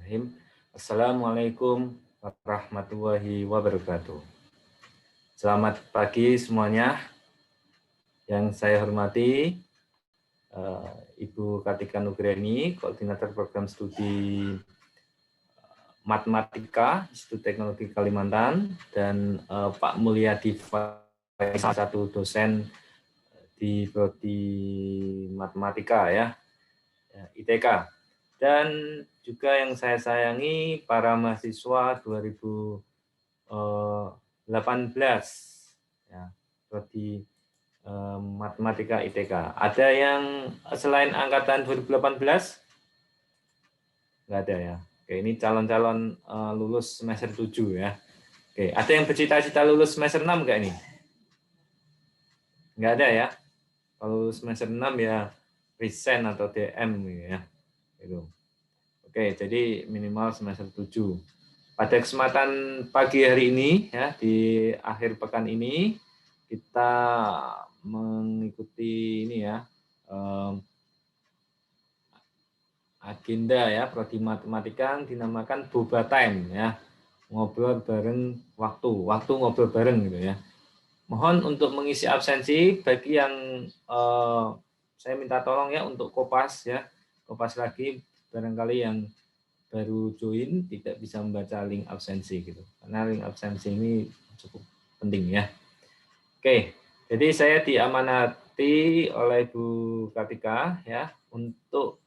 Bismillahirrahmanirrahim. Assalamualaikum warahmatullahi wabarakatuh. Selamat pagi semuanya. Yang saya hormati Ibu Kartika Nugreni, Koordinator Program Studi Matematika Institut Teknologi Kalimantan, dan Pak Mulyadi, salah satu dosen di Prodi Matematika ya, ITK. Dan juga yang saya sayangi para mahasiswa 2018 ya, Prodi Matematika ITK. Ada yang selain angkatan 2018? Nggak ada ya. Oke, ini calon-calon lulus semester 7 ya. Oke, ada yang bercita-cita lulus semester 6 nggak ini? Nggak ada ya. Kalau semester 6 ya resign atau DM ya. Itu. Oke, jadi minimal semester 7. Pada kesempatan pagi hari ini ya, di akhir pekan ini kita mengikuti ini ya, agenda ya Prodi Matematika yang dinamakan Boba Time ya. Ngobrol bareng waktu ngobrol bareng gitu ya. Mohon untuk mengisi absensi bagi yang saya minta tolong ya untuk kopas ya. Kopas lagi barangkali yang baru join tidak bisa membaca link absensi gitu. Karena link absensi ini cukup penting ya. Oke, jadi saya diamanati oleh Bu Kartika ya untuk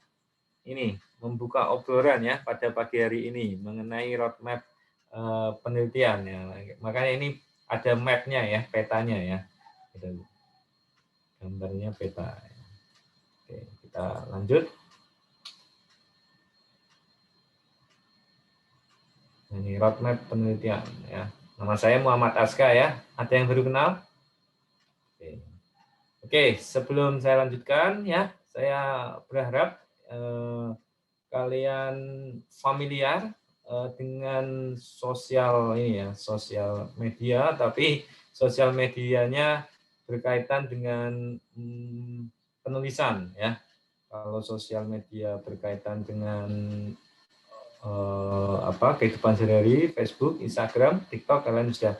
ini membuka obrolan ya pada pagi hari ini mengenai roadmap penelitian ya. Makanya ini ada map-nya ya, petanya ya. Gambarnya peta. Oke, kita lanjut. Ini roadmap penelitian ya. Nama saya Muhammad Aska ya. Ada yang baru kenal? Oke, sebelum saya lanjutkan ya, saya berharap kalian familiar dengan sosial ini ya, sosial media, tapi sosial medianya berkaitan dengan penulisan ya. Kalau sosial media berkaitan dengan kehidupan sehari-hari, Facebook, Instagram, TikTok, kalian sudah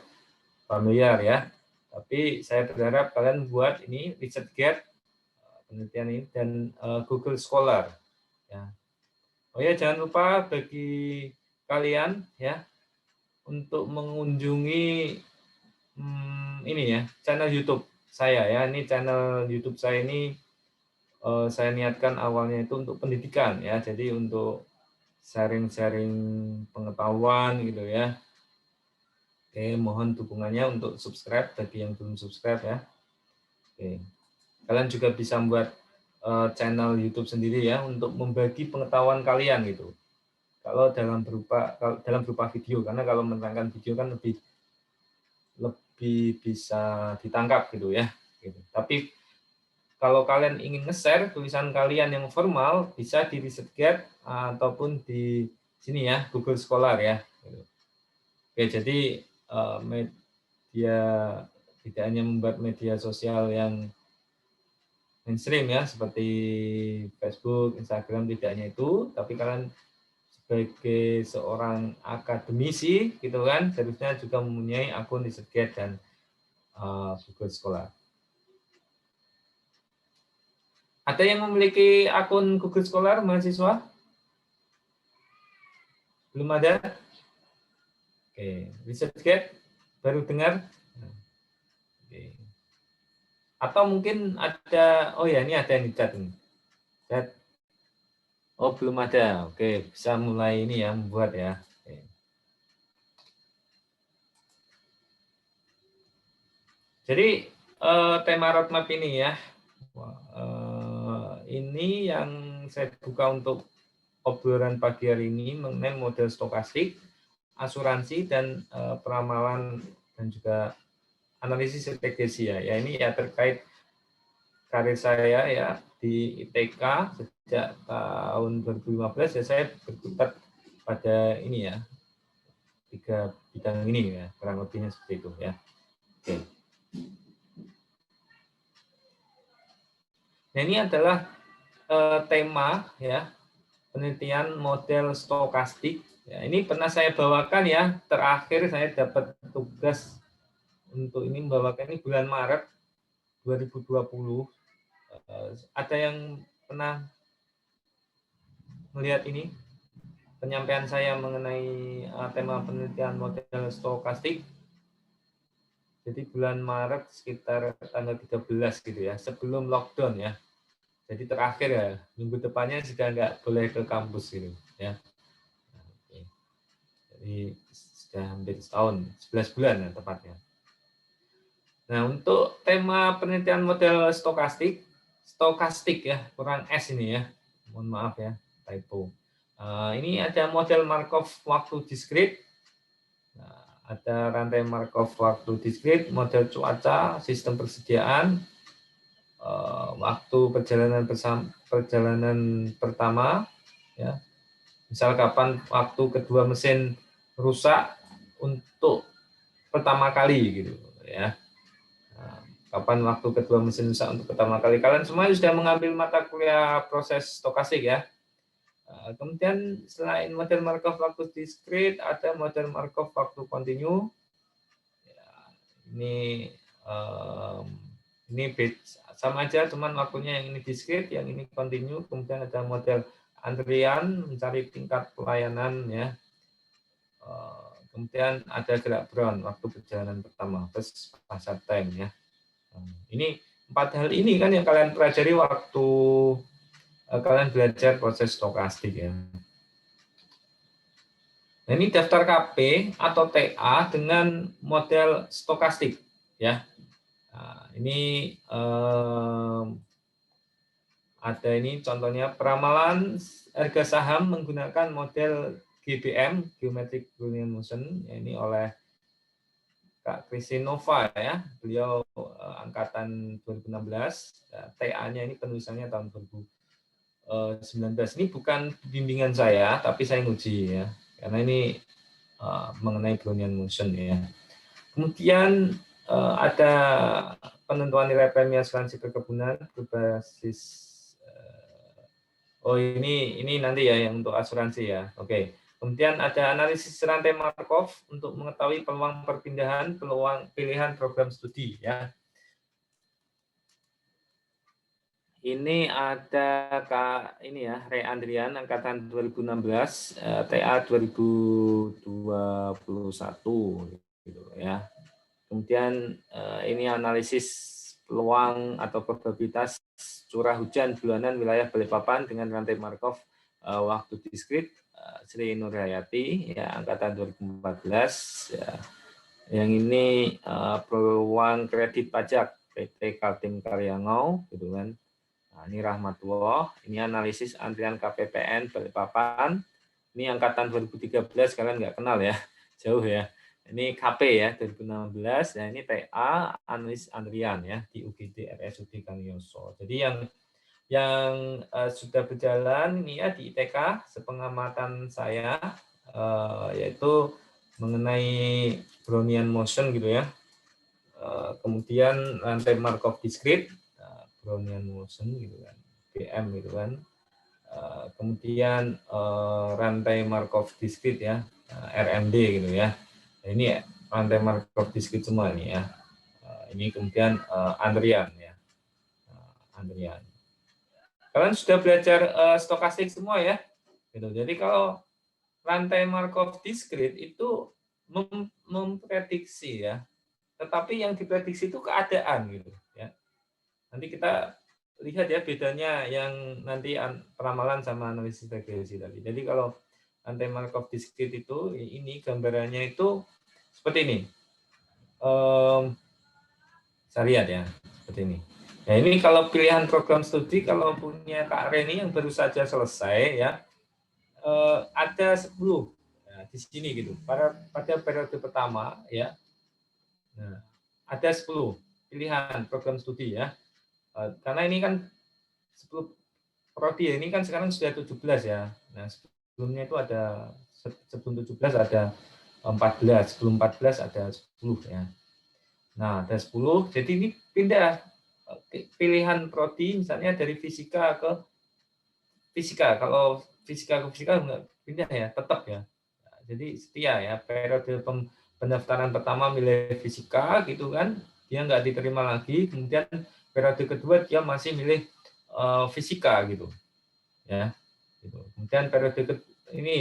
familiar ya. Tapi saya berharap kalian buat ini ResearchGate penelitian ini dan Google Scholar. Ya. Oh ya, jangan lupa bagi kalian ya untuk mengunjungi ini ya channel YouTube saya ya. Ini channel YouTube saya ini saya niatkan awalnya itu untuk pendidikan ya. Jadi untuk sharing-sharing pengetahuan gitu ya. Oke, mohon dukungannya untuk subscribe bagi yang belum subscribe ya. Oke. Kalian juga bisa membuat channel YouTube sendiri ya untuk membagi pengetahuan kalian gitu. Kalau dalam berupa video, karena kalau menerangkan video kan lebih bisa ditangkap gitu ya. Gitu. Tapi kalau kalian ingin nge-share tulisan kalian yang formal, bisa di ResearchGate ataupun di sini ya, Google Scholar ya. Oke, jadi media tidak hanya membuat media sosial yang mainstream ya, seperti Facebook, Instagram, tidak hanya itu, tapi kalian sebagai seorang akademisi gitu kan, seharusnya juga mempunyai akun ResearchGate dan Google Scholar. Ada yang memiliki akun Google Scholar, mahasiswa? Belum ada? Oke, ResearchGate baru dengar? Oke. Atau mungkin ada, oh ya ini ada yang di chat ini. Chat. Oh belum ada, oke bisa mulai ini ya, membuat ya. Oke. Jadi tema roadmap ini ya, ini yang saya buka untuk obrolan pagi hari ini mengenai model stokastik, asuransi dan peramalan dan juga analisis regresi ya. Ya ini ya terkait karir saya ya di ITK sejak tahun 2015 ya, saya berkutat pada ini ya 3 bidang ini ya, kurang lebihnya seperti itu ya. Oke. Nah ini adalah tema ya penelitian model stokastik. Ya, ini pernah saya bawakan ya, terakhir saya dapat tugas untuk ini membawakan ini bulan Maret 2020. Ada yang pernah melihat ini penyampaian saya mengenai tema penelitian model stokastik? Jadi bulan Maret sekitar tanggal 13 gitu ya, sebelum lockdown ya. Jadi terakhir ya, minggu depannya sudah nggak boleh ke kampus gitu ya. Jadi sudah hampir setahun, 11 bulan ya tepatnya. Nah, untuk tema penelitian model stokastik ya, kurang S ini ya. Mohon maaf ya, typo. Ini ada model Markov waktu diskrit. Nah, ada rantai Markov waktu diskrit, model cuaca, sistem persediaan, waktu perjalanan pertama, ya. Misal kapan waktu kedua mesin rusak untuk pertama kali gitu ya. Nah, kapan waktu kedua mesin rusak untuk pertama kali? Kalian semua sudah mengambil mata kuliah proses stokastik ya. Kemudian selain model Markov waktu diskrit, ada model Markov waktu kontinu. Ya, ini sama aja, cuman waktunya yang ini diskrit, yang ini kontinu. Kemudian ada model antrian, mencari tingkat pelayanan ya. Kemudian ada gerak Brown, waktu perjalanan pertama, first passage time ya. Ini 4 hal ini kan yang kalian pelajari waktu kalian belajar proses stokastik ya. Nah, ini daftar KP atau TA dengan model stokastik ya. Nah, ini ada ini contohnya peramalan harga saham menggunakan model GBM, Geometric Boolean Motion, ya, ini oleh Kak Kristinova ya, beliau angkatan 2016, ya, TA-nya ini penulisannya tahun 2019. Ini bukan bimbingan saya, tapi saya nguji ya, karena ini mengenai Boolean Motion ya. Kemudian ada penentuan nilai premi asuransi perkebunan berbasis ini nanti ya yang untuk asuransi ya. Oke. Kemudian ada analisis rantai Markov untuk mengetahui peluang perpindahan, peluang pilihan program studi ya. Ini ada Kak ini ya, Ray Andrian angkatan 2016, TA 2021 gitu ya. Kemudian ini analisis peluang atau probabilitas curah hujan bulanan wilayah Balikpapan dengan rantai Markov waktu diskrit, Sri Nurhayati ya, angkatan 2014 ya. Yang ini peluang kredit pajak PT Kaltim Karyangau gitu kan. Nah, ini Rahmatullah, ini analisis antrian KPPN Balikpapan. Ini angkatan 2013, kalian nggak kenal ya, jauh ya. Ini KP ya, 2016. Nah, ini TA, analis antrian ya, di UGD RSUD Kangyoso. Jadi yang sudah berjalan ini ya di ITK, sepengamatan saya, yaitu mengenai Brownian motion gitu ya. Kemudian rantai Markov diskrit, Brownian motion gitu kan, BM gitu kan. Kemudian rantai Markov diskrit ya, RMD gitu ya. Nah, ini rantai Markov diskrit semua ini ya. Ini kemudian antrian ya, antrian. Kalian sudah belajar stokastik semua ya. Gitu. Jadi kalau rantai Markov diskrit itu memprediksi ya, tetapi yang diprediksi itu keadaan gitu ya. Nanti kita lihat ya bedanya yang nanti peramalan sama analisis regresi tadi. Jadi kalau rantai Markov diskrit itu ini gambarannya itu seperti ini. Saya lihat ya seperti ini. Nah, ini kalau pilihan program studi kalau punya Kak Reni yang baru saja selesai ya, ada 10 nah, di sini gitu. Pada periode pertama ya. Nah, ada 10 pilihan program studi ya. Karena ini kan 10 prodi ini kan sekarang sudah 17 ya. Nah, sebelumnya itu ada sebelum 17 ada 14, sebelum 14 ada 10 ya. Nah, ada 10. Jadi ini pindah pilihan prodi misalnya dari fisika ke fisika. Kalau fisika ke fisika nggak pindah ya, tetap ya. Jadi setia ya. Periode pendaftaran pertama milih fisika gitu kan, dia nggak diterima lagi. Kemudian periode kedua dia masih milih fisika gitu ya. Gitu. Kemudian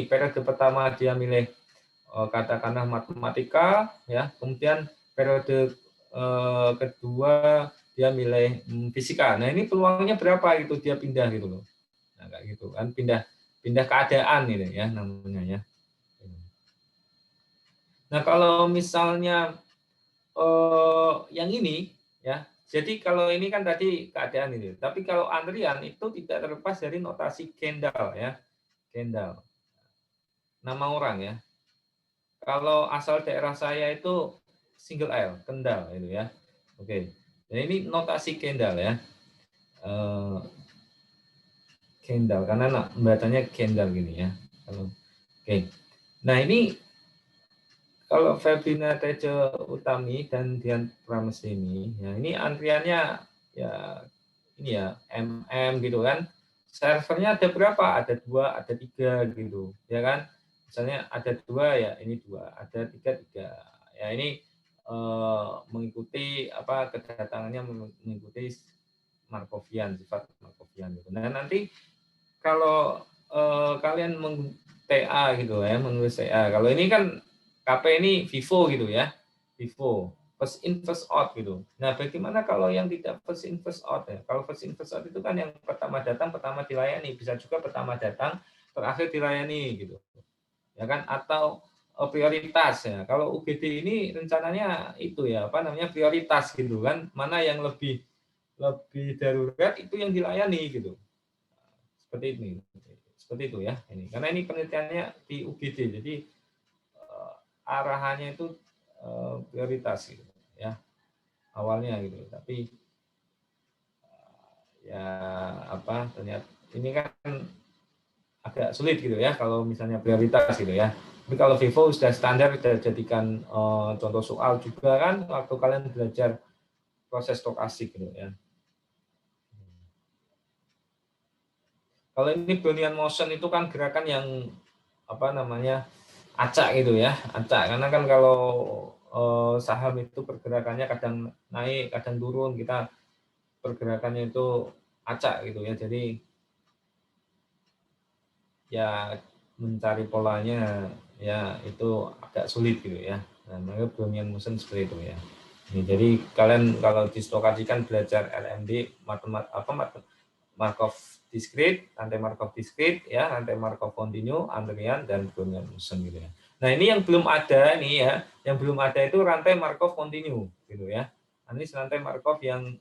periode pertama dia milih katakanlah matematika ya. Kemudian periode kedua dia milih fisika. Nah ini peluangnya berapa itu dia pindah gitu loh. Nah kayak gitu kan, pindah keadaan ini ya namanya ya. Nah kalau misalnya yang ini ya, jadi kalau ini kan tadi keadaan ini, tapi kalau antrian itu tidak terlepas dari notasi Kendall ya, Kendall, nama orang ya. Kalau asal daerah saya itu single L, Kendal itu ya. Oke, nah ini notasi Kendall ya. Kendall karena bacanya Kendall gini ya. Oke, nah ini kalau Febrina Tejo Utami dan Dian Pramesini, ya ini antriannya ya ini ya gitu kan. Servernya ada berapa? Ada 2, ada 3 gitu, ya kan? Misalnya ada 2 ya ini 2, ada 3 3. Ya ini mengikuti apa kedatangannya mengikuti Markovian, sifat Markovian gitu. Nah nanti kalau kalian TA gitu ya, menulis TA. Kalau ini kan KP ini Vivo gitu ya, Vivo. First in first out gitu. Nah, bagaimana kalau yang tidak first in first out ya? Kalau first in first out itu kan yang pertama datang pertama dilayani, bisa juga pertama datang terakhir dilayani gitu. Ya kan atau prioritas ya. Kalau UGD ini rencananya itu ya, apa namanya prioritas gitu kan. Mana yang lebih darurat itu yang dilayani gitu. Seperti ini. Seperti itu ya ini. Karena ini penelitiannya di UGD. Jadi arahannya itu prioritas gitu ya awalnya gitu tapi ya apa ternyata ini kan agak sulit gitu ya kalau misalnya prioritas gitu ya tapi kalau Vivo sudah standar sudah jadikan contoh soal juga kan waktu kalian belajar proses stokastik gitu ya kalau ini Brownian motion itu kan gerakan yang apa namanya acak gitu ya acak karena kan kalau saham itu pergerakannya kadang naik kadang turun kita pergerakannya itu acak gitu ya jadi ya mencari polanya ya itu agak sulit gitu ya nah makanya Brownian motion seperti itu ya ini, jadi kalian kalau di stokastik kan belajar LMD Markov discrete, rantai Markov discrete, ya, rantai Markov continue, antrian dan Brownian motion gitu ya. Nah ini yang belum ada nih ya, yang belum ada itu rantai Markov continue gitu ya. Nah, ini rantai Markov yang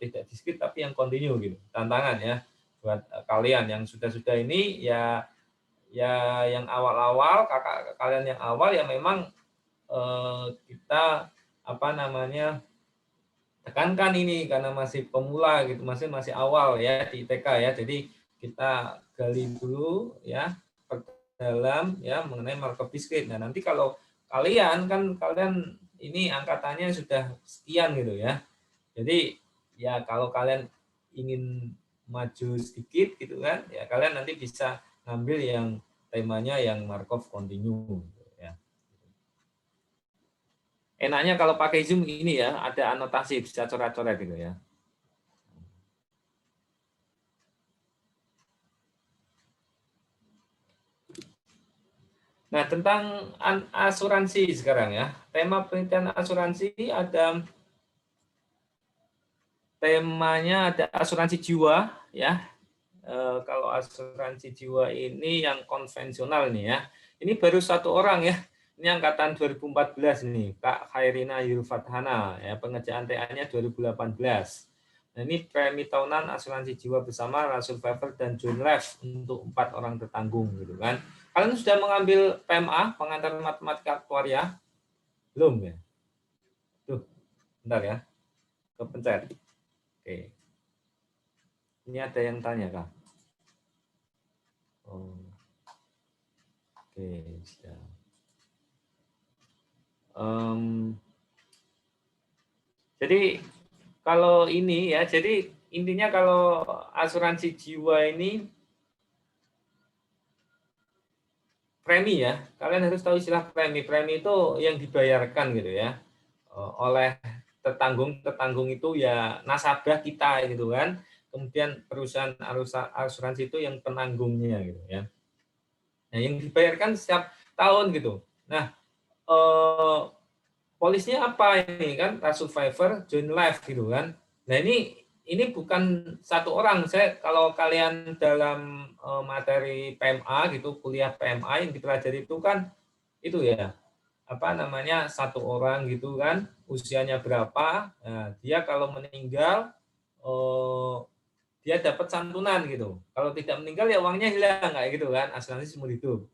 tidak discrete tapi yang continue gitu. Tantangan ya buat kalian yang sudah ini ya yang awal-awal kakak kalian yang awal ya memang kita apa namanya tekankan ini karena masih pemula gitu masih awal ya di ITK ya jadi kita gali dulu ya perdalam ya mengenai Markov discrete. Nah nanti kalau kalian ini angkatannya sudah sekian gitu ya jadi ya kalau kalian ingin maju sedikit gitu kan ya kalian nanti bisa ngambil yang temanya yang Markov continue ya. Enaknya kalau pakai Zoom ini ya, ada anotasi bisa coret-coret gitu ya. Nah, tentang asuransi sekarang ya. Tema penelitian asuransi ada temanya ada asuransi jiwa ya. Kalau asuransi jiwa ini yang konvensional nih ya. Ini baru 1 orang ya. Ini angkatan 2014 nih, Kak Khairina Yulfathana ya, pengerjaan TA-nya 2018. Nah, ini premi tahunan asuransi jiwa bersama Rasul Pfeiffer dan John Leff untuk 4 orang tertanggung gitu kan. Kalian sudah mengambil PMA, pengantar matematika aktuaria? Belum ya? Tuh, bentar ya. Kepencet. Oke. Ini ada yang tanya, Kak. Oh. Oke, siap. Jadi kalau ini ya, jadi intinya kalau asuransi jiwa ini premi ya. Kalian harus tahu istilah premi. Premi itu yang dibayarkan gitu ya oleh tertanggung itu ya nasabah kita gitu kan. Kemudian perusahaan asuransi itu yang penanggungnya gitu ya. Nah, yang dibayarkan setiap tahun gitu. Nah, polisnya apa ini kan? Survivor, join life gitu kan. Nah, ini bukan satu orang. Kalau kalian dalam materi PMA gitu, kuliah PMA yang dipelajari itu kan itu ya, apa namanya, satu orang gitu kan, usianya berapa, nah, dia kalau meninggal dia dapat santunan gitu. Kalau tidak meninggal ya uangnya hilang kayak gitu kan, asuransi seumur hidup.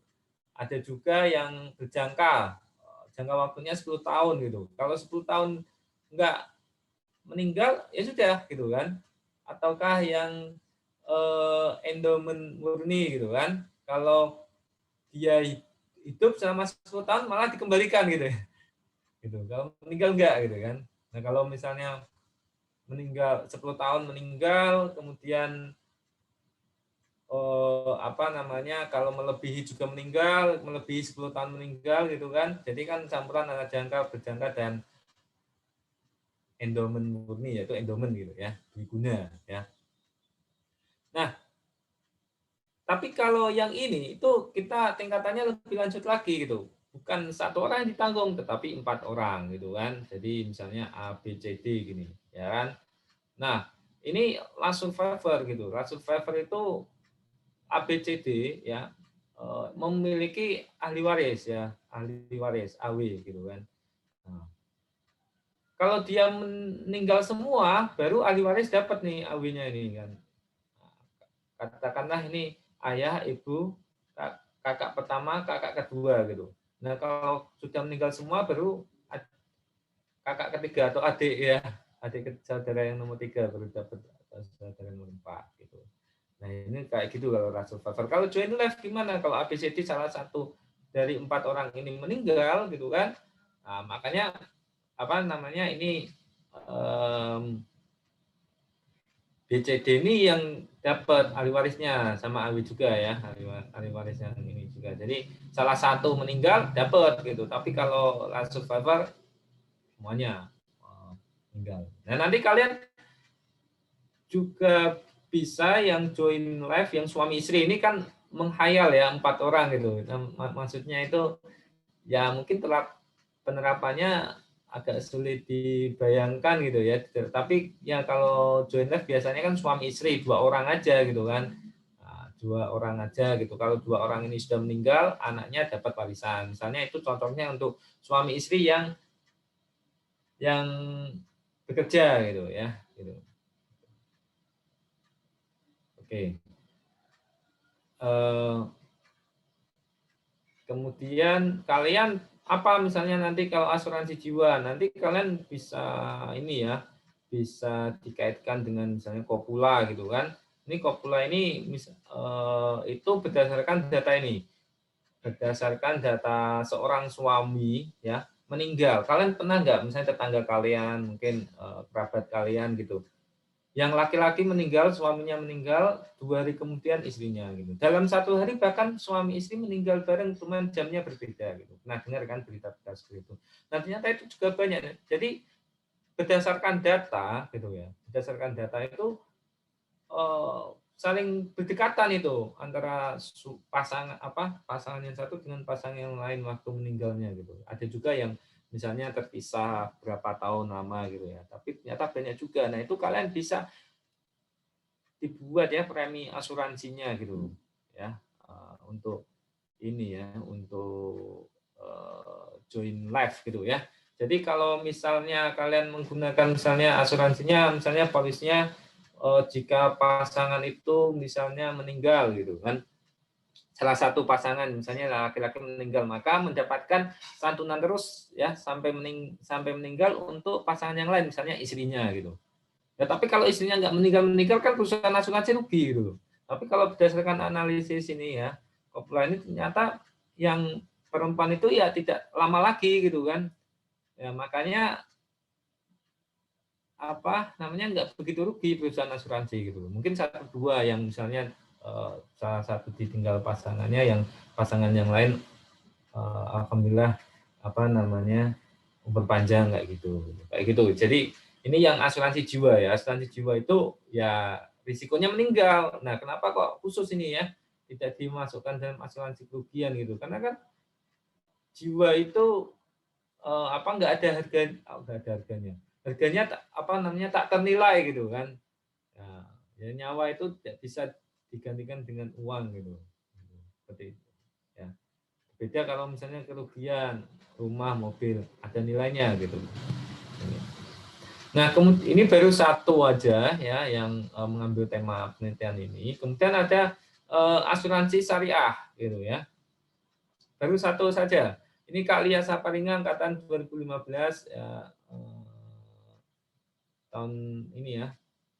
Ada juga yang berjangka, jangka waktunya 10 tahun gitu. Kalau 10 tahun enggak meninggal ya sudah gitu kan. Ataukah yang endowment murni gitu kan. Kalau dia hidup selama 10 tahun malah dikembalikan gitu ya. Gitu. Kalau meninggal enggak gitu kan. Nah, kalau misalnya meninggal 10 tahun meninggal, kemudian apa namanya, kalau melebihi juga meninggal, melebihi 10 tahun meninggal gitu kan. Jadi kan campuran antara jangka, berjangka dan endowment murni, yaitu endowment gitu ya, dwiguna ya. Nah, tapi kalau yang ini itu kita tingkatannya lebih lanjut lagi gitu. Bukan satu orang yang ditanggung, tetapi 4 orang gitu kan. Jadi misalnya A, B, C, D gini, ya kan. Nah, ini last survivor gitu. Last survivor itu A, B, C, D ya, memiliki ahli waris ya, ahli waris AW gitu kan. Nah, kalau dia meninggal semua, baru ahli waris dapat nih AW-nya ini kan. Katakanlah ini ayah, ibu, kakak pertama, kakak kedua gitu. Nah, kalau sudah meninggal semua, baru kakak ketiga atau adik ya, adik saudara yang nomor 3 baru dapat, atau saudara nomor 4 gitu. Nah, ini kayak gitu kalau rasa survivor. Kalau join life gimana? Kalau ABCD salah satu dari 4 orang ini meninggal gitu kan. Nah, makanya apa namanya ini BCD ini yang dapat ahli warisnya, sama ahli juga ya, ahli waris yang ini juga. Jadi salah satu meninggal dapat gitu. Tapi kalau last survivor semuanya meninggal. Nah, nanti kalian juga bisa yang join live yang suami istri ini kan menghayal ya 4 orang gitu. Nah, maksudnya itu ya mungkin penerapannya agak sulit dibayangkan gitu ya. Tapi ya kalau join live biasanya kan suami istri 2 orang aja gitu kan. Nah, 2 orang aja gitu. Kalau 2 orang ini sudah meninggal, anaknya dapat warisan. Misalnya itu contohnya untuk suami istri yang bekerja gitu ya. Gitu. Oke. Kemudian kalian apa misalnya nanti kalau asuransi jiwa, nanti kalian bisa ini ya, bisa dikaitkan dengan misalnya Kopula gitu kan. Ini Kopula ini itu berdasarkan data ini. Berdasarkan data seorang suami ya meninggal. Kalian pernah nggak misalnya tetangga kalian, mungkin kerabat kalian gitu, yang laki-laki meninggal, suaminya meninggal, 2 hari kemudian istrinya gitu. Dalam 1 hari bahkan suami istri meninggal bareng, cuman jamnya berbeda gitu. Nah, dengar kan berita-berita seperti itu. Nah, ternyata itu juga banyak. Jadi berdasarkan data gitu ya, berdasarkan data itu saling berdekatan itu antara pasangan yang satu dengan pasangan yang lain waktu meninggalnya gitu. Ada juga yang misalnya terpisah berapa tahun lama gitu ya. Tapi ternyata banyak juga. Nah, itu kalian bisa dibuat ya premi asuransinya gitu ya, untuk ini ya, untuk join life gitu ya. Jadi kalau misalnya kalian menggunakan misalnya asuransinya, misalnya polisnya jika pasangan itu misalnya meninggal gitu kan, salah satu pasangan misalnya laki-laki meninggal, maka mendapatkan santunan terus ya sampai meninggal untuk pasangan yang lain, misalnya istrinya gitu. Ya, tapi kalau istrinya nggak meninggal kan perusahaan asuransi rugi gitu loh. Tapi kalau berdasarkan analisis ini ya, Kopla ini ternyata yang perempuan itu ya tidak lama lagi gitu kan. Ya, makanya apa namanya nggak begitu rugi perusahaan asuransi gitu. Mungkin 1 2 yang misalnya salah satu ditinggal pasangannya, yang pasangan yang lain alhamdulillah memperpanjang kayak gitu. Jadi ini yang asuransi jiwa ya. Asuransi jiwa itu ya risikonya meninggal. Nah, kenapa kok khusus ini ya tidak dimasukkan dalam asuransi kerugian gitu? Karena kan jiwa itu nggak ada harganya. Harganya tak ternilai gitu kan. Nah, ya nyawa itu tidak bisa digantikan dengan uang gitu. Seperti itu. Ya. Beda kalau misalnya kerugian rumah, mobil, ada nilainya gitu. Nah, kemudian ini baru satu aja ya yang mengambil tema penelitian ini. Kemudian ada asuransi syariah gitu ya. Baru satu saja. Ini Kak Lia Saparinga angkatan 2015 ya, tahun ini ya,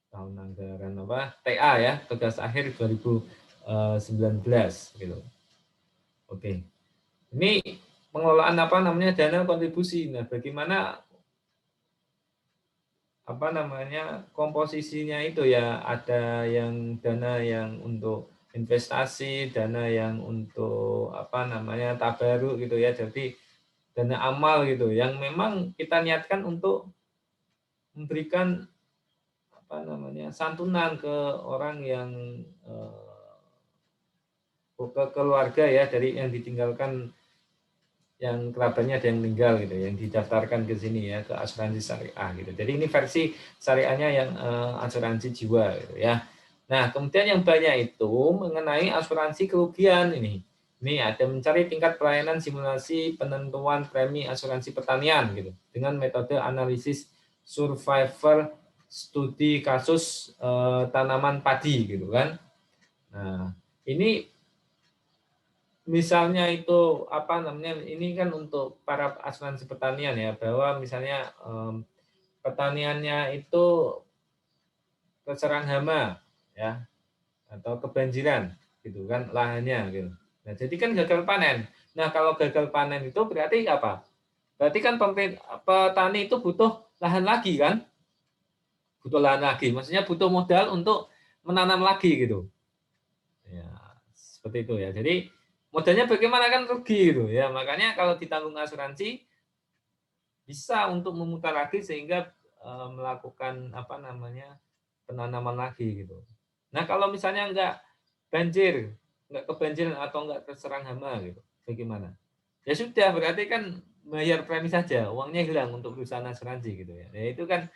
tahun anggaran TA ya, tugas akhir 2019 gitu. Oke. Ini pengelolaan dana kontribusi. Nah, bagaimana komposisinya itu ya, ada yang dana yang untuk investasi, dana yang untuk tabaruk gitu ya. Jadi dana amal gitu yang memang kita niatkan untuk memberikan santunan ke orang yang ke keluarga ya, dari yang ditinggalkan, yang kerabatnya ada yang meninggal gitu, yang didaftarkan ke sini ya, ke asuransi syariah gitu. Jadi ini versi syariahnya yang asuransi jiwa gitu ya. Nah, kemudian yang banyak itu mengenai asuransi kerugian ini. Ini ada mencari tingkat pelayanan simulasi penentuan premi asuransi pertanian gitu dengan metode analisis survivor studi kasus tanaman padi gitu kan. Nah, ini misalnya itu ini kan untuk para asuransi pertanian ya, bahwa misalnya pertaniannya itu terserang hama ya, atau kebanjiran gitu kan lahannya gitu. Nah, jadi kan gagal panen. Nah, kalau gagal panen itu berarti apa? Berarti kan petani itu butuh lahan lagi kan? Butuh lahan lagi. Maksudnya butuh modal untuk menanam lagi gitu. Ya, seperti itu ya. Jadi modalnya bagaimana kan rugi gitu ya. Makanya kalau ditanggung asuransi bisa untuk memutar lagi sehingga melakukan penanaman lagi gitu. Nah, kalau misalnya enggak banjir, enggak kebanjiran atau enggak terserang hama gitu, bagaimana? Ya sudah, berarti kan bayar premi saja, uangnya hilang untuk perusahaan asuransi gitu ya. Ya itu kan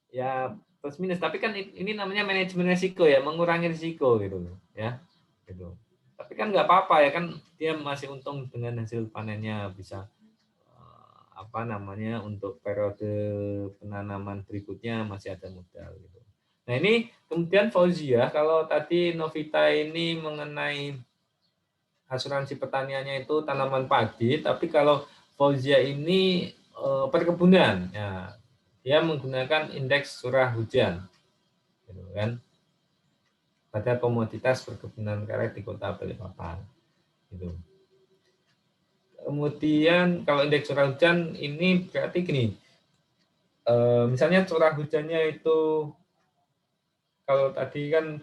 ya plus minus, tapi kan ini namanya manajemen risiko ya, mengurangi risiko gitu ya. Gitu. Tapi kan nggak apa-apa ya, kan dia masih untung dengan hasil panennya, bisa untuk periode penanaman berikutnya masih ada modal gitu. Nah, ini kemudian Fauzia, kalau tadi Novita ini mengenai asuransi pertaniannya itu tanaman padi, tapi kalau Fauzia ini perkebunan, ya, dia menggunakan indeks curah hujan, gitu kan, pada komoditas perkebunan karet di Kota Balikpapan, gitu. Kemudian kalau indeks curah hujan ini berarti gini, misalnya curah hujannya itu kalau tadi kan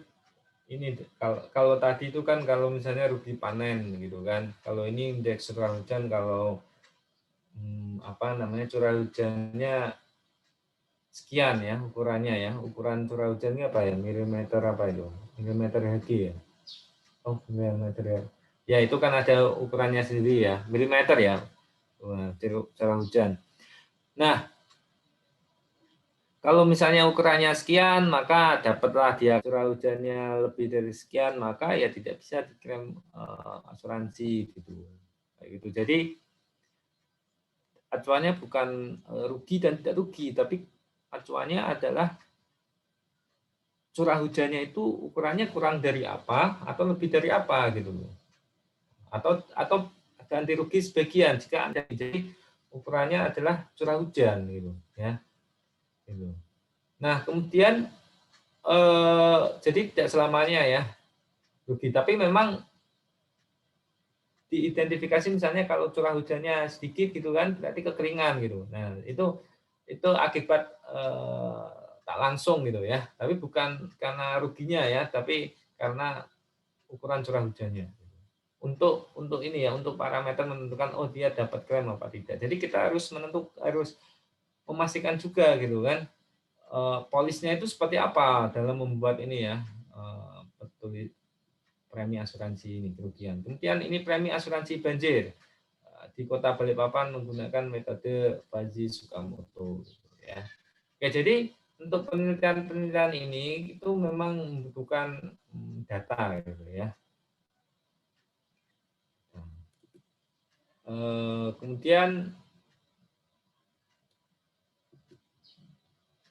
ini kalau tadi itu kan kalau misalnya rugi panen gitu kan, kalau ini indeks curah hujan kalau curah hujannya sekian ya ukurannya ya, ukuran curah hujannya apa ya, milimeter apa itu, milimeter Hg ya, milimeter ya. Ya itu kan ada ukurannya sendiri ya, milimeter ya, curah hujan. Nah, kalau misalnya ukurannya sekian, maka dapatlah dia curah hujannya lebih dari sekian, maka ya tidak bisa diklaim asuransi gitu. Kayak gitu. Jadi acuannya bukan rugi dan tidak rugi, tapi acuannya adalah curah hujannya itu ukurannya kurang dari apa atau lebih dari apa gitu. Atau ganti rugi sebagian jika Anda, jadi ukurannya adalah curah hujan gitu ya. Gitu. Nah, kemudian jadi tidak selamanya ya rugi, tapi memang diidentifikasi misalnya kalau curah hujannya sedikit gitu kan, berarti kekeringan gitu. Nah, itu akibat tak langsung gitu ya, tapi bukan karena ruginya ya, tapi karena ukuran curah hujannya. Untuk ini ya, untuk parameter menentukan oh dia dapat klaim apa tidak. Jadi kita harus harus memastikan juga gitu kan, polisnya itu seperti apa dalam membuat ini ya, betul premi asuransi ini kerugian. Kemudian ini premi asuransi banjir di Kota Balikpapan menggunakan metode Fajri Sukamoto gitu ya. Oke, jadi untuk penelitian ini itu memang membutuhkan data gitu ya. Kemudian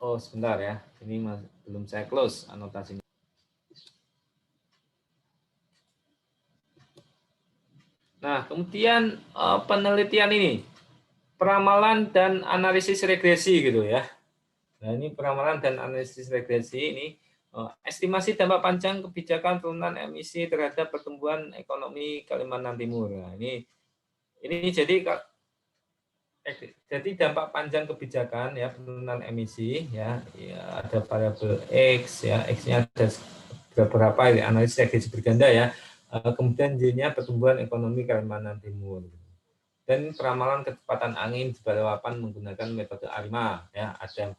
oh sebentar ya, ini belum saya close anotasinya. Nah, kemudian penelitian ini, peramalan dan analisis regresi gitu ya. Nah, ini peramalan dan analisis regresi ini, estimasi dampak panjang kebijakan turunan emisi terhadap pertumbuhan ekonomi Kalimantan Timur. Nah, ini jadi dampak panjang kebijakan ya penurunan emisi ya, ada variabel X ya, X-nya ada beberapa ya, analisis regresi berganda ya. Kemudian Y-nya pertumbuhan ekonomi Kalimantan Timur. Dan peramalan kecepatan angin di Balikpapan menggunakan metode ARIMA ya, ada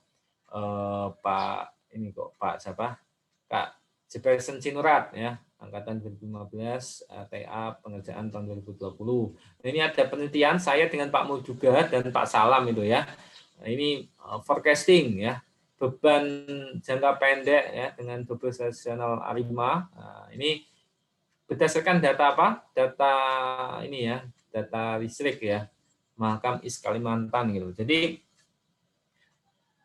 Pak siapa? Kak Jefferson Sinurat ya, angkatan 2015, TA pengerjaan tahun 2020. Nah, ini ada penelitian saya dengan Pak Mu juga dan Pak Salam itu ya. Nah, ini forecasting ya, beban jangka pendek ya dengan bebel sesional ARIMA. Nah, ini berdasarkan data apa? Data ini ya, data listrik ya, Mahakam Is Kalimantan gitu. Jadi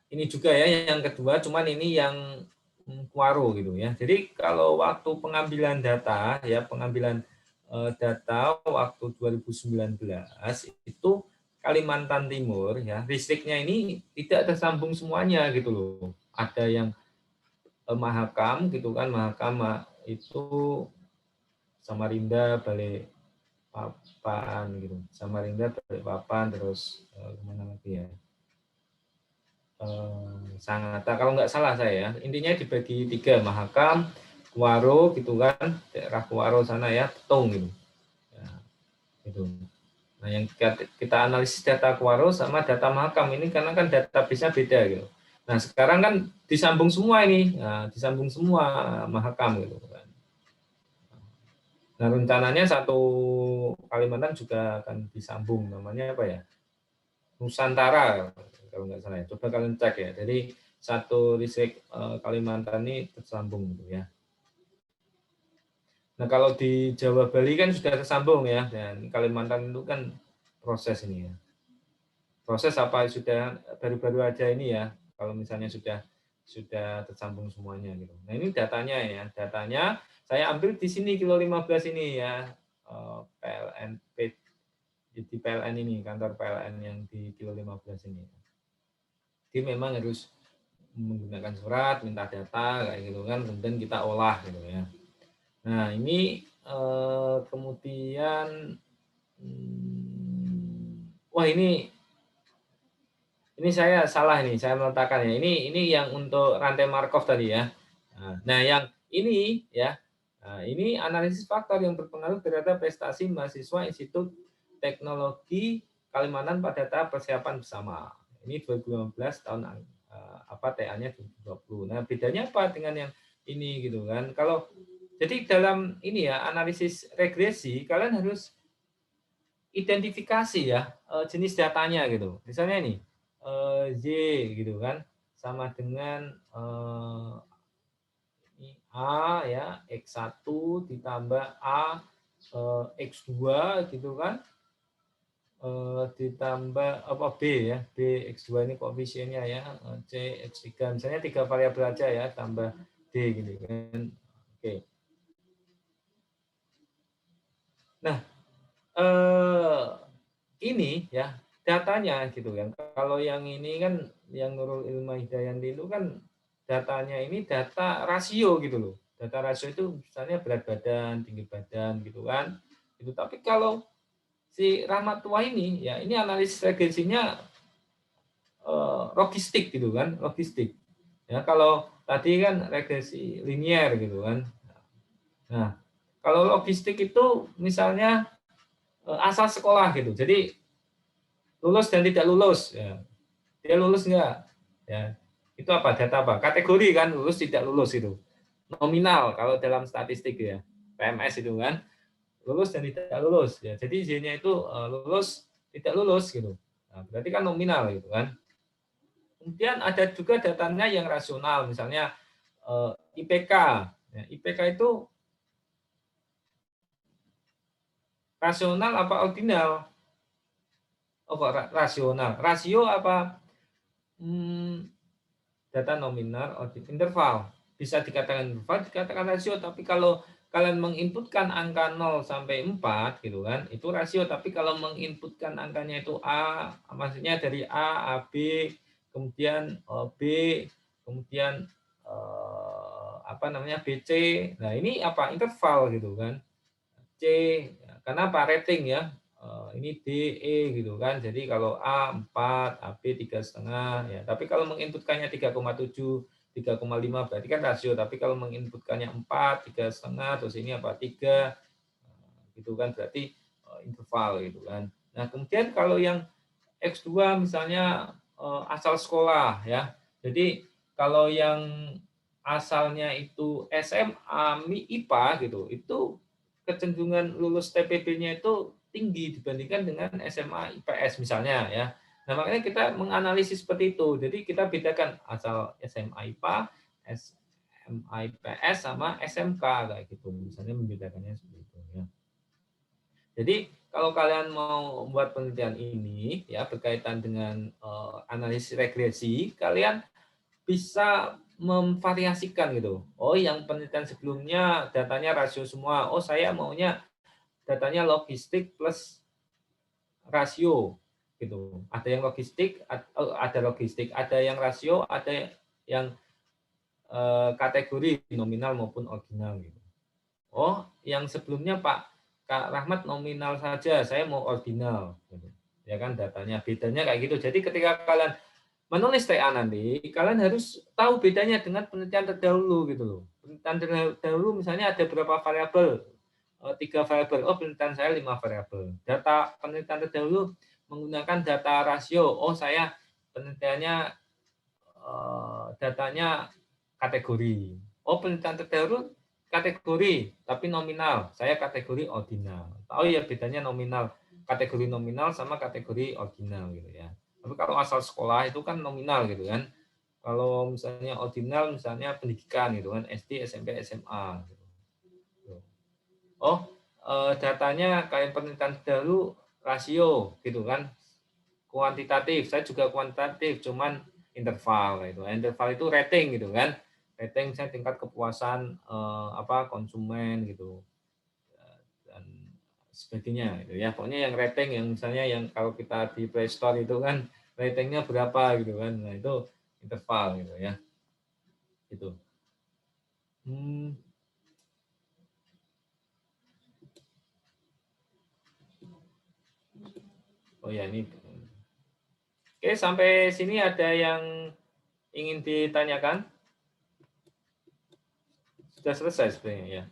ini juga ya yang kedua, cuman ini yang Kuaro gitu ya. Jadi kalau waktu pengambilan data ya, pengambilan data waktu 2019 itu Kalimantan Timur ya, listriknya ini tidak tersambung semuanya gitu loh. Ada yang Mahakam gitu kan, Mahakam itu Samarinda, Balikpapan gitu. Samarinda, Balikpapan, terus kemana lagi ya? Sangatta, kalau nggak salah saya. Intinya dibagi 3, Mahakam, Kuaro gitu kan, daerah Kuaro sana ya, Petung gitu. Ya, gitu. Nah, yang kita analisis data Kuaro sama data Mahakam ini karena kan database-nya beda gitu. Nah, sekarang kan disambung semua ini, nah, disambung semua Mahakam gitu kan. Nah, rencananya satu Kalimantan juga akan disambung, namanya apa ya? Nusantara kalau nggak salah ya. Coba kalian cek ya. Jadi satu listrik Kalimantan ini tersambung gitu ya. Nah, kalau di Jawa Bali kan sudah tersambung ya, dan Kalimantan itu kan proses ini ya. Proses apa sudah baru-baru aja ini ya. Kalau misalnya sudah tersambung semuanya gitu. Nah, ini datanya ya. Datanya saya ambil di sini kilo 15 ini ya. PLN di PLN ini, kantor PLN yang di kilo 15 ini. Jadi memang harus menggunakan surat, minta data kayak gitu kan, kemudian kita olah gitu ya. Nah, ini kemudian wah ini saya salah nih, saya meletakkan ya. Ini yang untuk rantai Markov tadi ya. Nah, yang ini ya. Nah, ini analisis faktor yang berpengaruh terhadap prestasi mahasiswa Institut Teknologi Kalimantan pada tahap persiapan bersama. Ini 2015 tahun TA-nya 2020. Nah, bedanya apa dengan yang ini gitu kan? Kalau jadi dalam ini ya analisis regresi kalian harus identifikasi ya jenis datanya gitu. Misalnya ini Y gitu kan sama dengan A ya X1 ditambah A X2 gitu kan ditambah apa B ya B X2 ini koefisiennya ya C X3 misalnya 3 variabel aja ya tambah D gitu kan. Oke. Nah ini ya datanya gitu kan. Kalau yang ini kan yang Nurul Ilma Hidayanti itu kan datanya ini data rasio gitu loh. Data rasio itu misalnya berat badan, tinggi badan gitu kan. Itu tapi kalau si Rahmat Tua ini ya ini analisis regresinya logistik gitu kan, logistik. Ya kalau tadi kan regresi linier gitu kan. Nah, kalau logistik itu misalnya asal sekolah gitu. Jadi lulus dan tidak lulus, ya. Dia lulus enggak? Ya. Itu apa? Data apa? Kategori kan, lulus tidak lulus itu. Nominal kalau dalam statistik ya. PMS itu kan, lulus dan tidak lulus ya. Jadi Z-nya itu lulus, tidak lulus gitu. Nah, berarti kan nominal gitu kan. Kemudian ada juga datanya yang rasional, misalnya IPK. Ya, IPK itu rasional apa ordinal? Oh, kok rasional. Rasio apa? Hmm, data nominal, interval. Bisa dikatakan interval, dikatakan rasio. Tapi kalau kalian menginputkan angka 0 sampai 4 gitu kan, itu rasio. Tapi kalau menginputkan angkanya itu A, maksudnya dari A, AB, kemudian B, kemudian apa namanya BC. Nah, ini apa? Interval gitu kan. C, karena apa? Rating ya. Ini D, E gitu kan. Jadi kalau A 4, AB 3,5 ya. Tapi kalau menginputkannya 3,7, 3,5 berarti kan rasio. Tapi kalau menginputkannya 4, 3,5 terus ini apa? 3 gitu kan berarti interval gitu kan. Nah, kemudian kalau yang X2 misalnya asal sekolah ya. Jadi kalau yang asalnya itu SMA IPA gitu, itu kecenderungan lulus TPB-nya itu tinggi dibandingkan dengan SMA IPS misalnya ya. Nah, makanya kita menganalisis seperti itu. Jadi kita bedakan asal SMA IPA, SMA IPS sama SMK kayak gitu. Misalnya membedakannya seperti itu ya. Jadi kalau kalian mau membuat penelitian ini ya berkaitan dengan analisis regresi, kalian bisa memvariasikan gitu. Oh, yang penelitian sebelumnya datanya rasio semua. Oh, saya maunya datanya logistik plus rasio gitu. Ada yang logistik, ada yang rasio, ada yang kategori nominal maupun ordinal gitu. Oh, yang sebelumnya Pak Kak Rahmat nominal saja, saya mau ordinal gitu. Ya kan datanya bedanya kayak gitu. Jadi ketika kalian menulis TA nanti, kalian harus tahu bedanya dengan penelitian terdahulu gitu loh. Penelitian terdahulu misalnya ada berapa variabel, 3 variabel. Oh, penelitian saya 5 variabel. Data penelitian terdahulu menggunakan data rasio. Oh, saya penelitiannya datanya kategori. Oh, penelitian terdahulu kategori, tapi nominal. Saya kategori ordinal. Tahu ya bedanya nominal, kategori nominal sama kategori ordinal gitu ya. Tapi kalau asal sekolah itu kan nominal gitu kan. Kalau misalnya ordinal, misalnya pendidikan gitu kan, SD, SMP, SMA. Gitu. Oh, datanya kayak penelitian dahulu rasio gitu kan, kuantitatif. Saya juga kuantitatif, cuman interval itu. Interval itu rating gitu kan. Rating saya tingkat kepuasan apa konsumen gitu dan sebagainya gitu ya. Pokoknya yang rating yang misalnya yang kalau kita di Play Store itu kan ratingnya berapa gitu kan. Nah, itu interval gitu ya. Gitu. Hmm, oh ya ini. Oke, sampai sini ada yang ingin ditanyakan? Sudah selesai sebenarnya ya.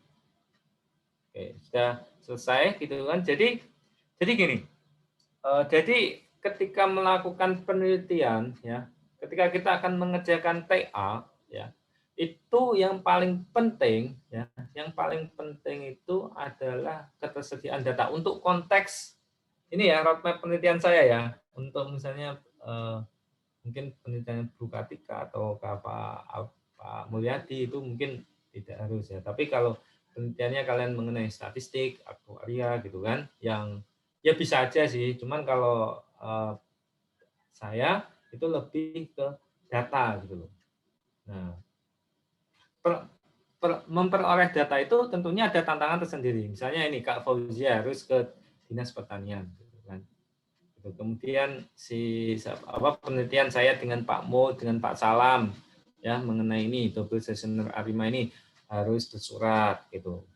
Oke, sudah selesai gitu kan. Jadi gini, jadi ketika melakukan penelitian ya, ketika kita akan mengerjakan TA ya, itu yang paling penting ya, yang paling penting itu adalah ketersediaan data untuk konteks ini ya roadmap penelitian saya ya, untuk misalnya mungkin penelitian Bu Kartika atau Pak Mulyadi itu mungkin tidak harus ya. Tapi kalau penelitiannya kalian mengenai statistik, aktuaria gitu kan, yang ya bisa aja sih. Cuman kalau saya itu lebih ke data gitu loh. Nah, memperoleh data itu tentunya ada tantangan tersendiri. Misalnya ini Kak Fauzia harus ke Dinas Pertanian gitu kan. Kemudian penelitian saya dengan Pak Mo, dengan Pak Salam ya mengenai ini double seasoner Arima ini harus bersurat gitu,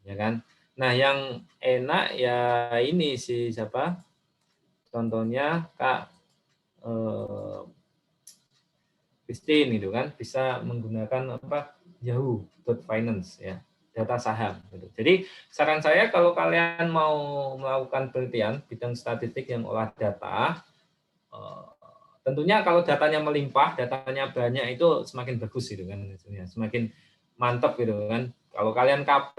ya kan. Nah, yang enak ya ini si siapa? Contohnya Kak Christine gitu kan bisa menggunakan apa Yahoo.finance ya data saham. Gitu. Jadi saran saya kalau kalian mau melakukan penelitian bidang statistik yang olah data, tentunya kalau datanya melimpah, datanya banyak itu semakin bagus gitu kan, semakin mantap gitu kan. Kalau kalian KP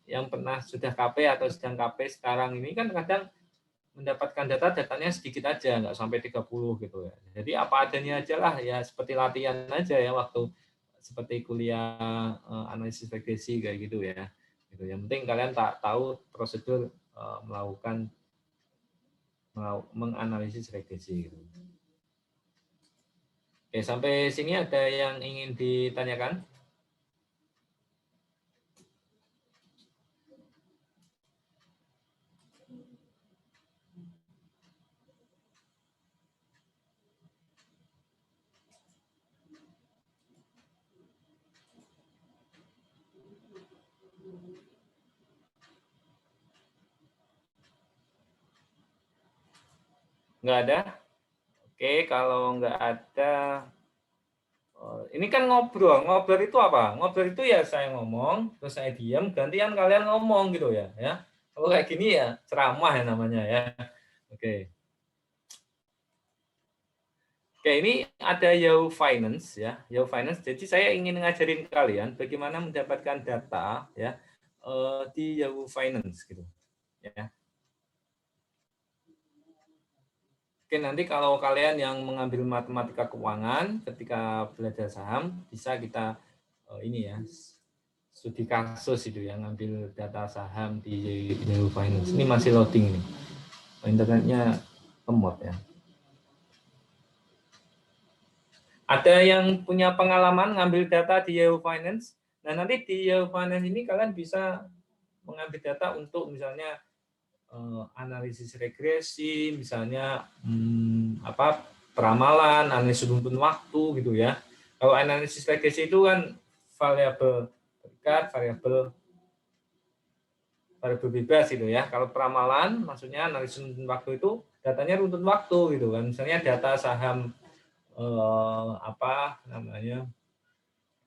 yang pernah sudah KP atau sedang KP sekarang ini kan kadang mendapatkan datanya sedikit aja, nggak sampai 30 gitu ya. Jadi apa adanya aja lah ya, seperti latihan aja ya waktu seperti kuliah analisis regresi kayak gitu ya. Gitu. Yang penting kalian tak tahu prosedur melakukan menganalisis regresi gitu. Oke, sampai sini ada yang ingin ditanyakan? Nggak ada? Oke, kalau nggak ada, ini kan ngobrol. Ngobrol itu apa? Ngobrol itu ya saya ngomong, terus saya diam, gantian kalian ngomong gitu ya. Kalau kayak gini ya ceramah ya namanya ya. Oke. Oke, ini ada Yahoo Finance ya. Yahoo Finance. Jadi saya ingin ngajarin kalian bagaimana mendapatkan data ya di Yahoo Finance gitu. Ya. Oke, nanti kalau kalian yang mengambil matematika keuangan ketika belajar saham, bisa kita ini ya, studi kasus itu yang ngambil data saham di Yahoo Finance. Ini masih loading nih. Internetnya lemot ya. Ada yang punya pengalaman ngambil data di Yahoo Finance? Nah, nanti di Yahoo Finance ini kalian bisa mengambil data untuk misalnya analisis regresi, misalnya peramalan, analisis runtun waktu gitu ya. Kalau analisis regresi itu kan variabel terikat, variabel bebas gitu ya. Kalau peramalan maksudnya analisis runtun waktu itu datanya runtun waktu gitu kan. Misalnya data saham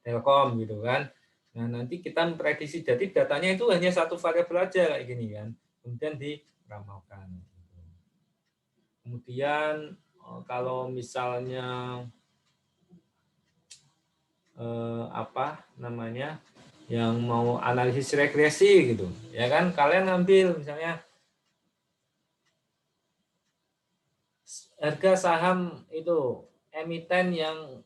Telkom gitu kan. Nah, nanti kita memprediksi jadi datanya itu hanya satu variabel aja kayak gini kan. Kemudian diramalkan. Kemudian kalau misalnya yang mau analisis regresi gitu, ya kan kalian ngambil misalnya harga saham itu emiten yang